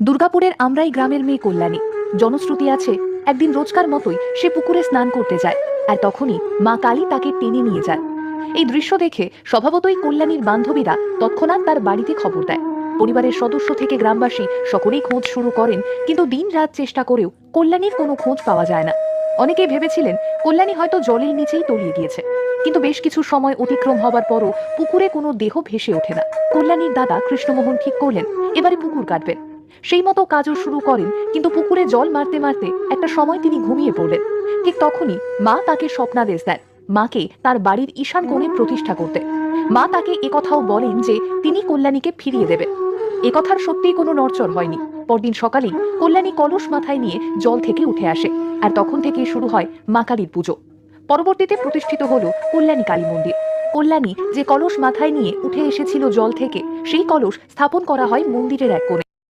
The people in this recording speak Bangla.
দুর্গাপুরের আমরাই গ্রামের মেয়ে কল্যাণী। জনশ্রুতি আছে একদিন রোজকার মতোই সে পুকুরে স্নান করতে যায়, আর তখনই মা কালী তাকে টেনে নিয়ে যান। এই দৃশ্য দেখে স্বভাবতই কল্যাণীর বান্ধবীরা তৎক্ষণাৎ তার বাড়িতে খবর দেয়। পরিবারের সদস্য থেকে গ্রামবাসী সকলেই খোঁজ শুরু করেন, কিন্তু দিন রাত চেষ্টা করেও কল্যাণীর কোনো খোঁজ পাওয়া যায় না। অনেকেই ভেবেছিলেন কল্যাণী হয়তো জলের নিচেই তলিয়ে গিয়েছে, কিন্তু বেশ কিছু সময় অতিক্রম হবার পরও পুকুরে কোনো দেহ ভেসে ওঠে না। কল্যাণীর দাদা কৃষ্ণমোহন ঠিক করলেন এবারে পুকুর কাটবেন। সেই মতো কাজও শুরু করেন, কিন্তু পুকুরে জল মারতে মারতে একটা সময় তিনি ঘুমিয়ে পড়লেন। ঠিক তখনই মা তাকে স্বপ্নাদেশ দেন মাকে তার বাড়ির ঈশান কোণে প্রতিষ্ঠা করতে। মা তাকে একথাও বলেন যে তিনি কল্যাণীকে ফিরিয়ে দেবেন। একথার সত্যিই কোনো নড়চড় হয়নি। পরদিন সকালেই কল্যাণী কলস মাথায় নিয়ে জল থেকে উঠে আসে, আর তখন থেকেই শুরু হয় মা কালীর পুজো। পরবর্তীতে প্রতিষ্ঠিত হলো কল্যাণী কালী মন্দির। কল্যাণী যে কলস মাথায় নিয়ে উঠে এসেছিল জল থেকে, সেই কলস স্থাপন করা হয় মন্দিরের এক কোণে।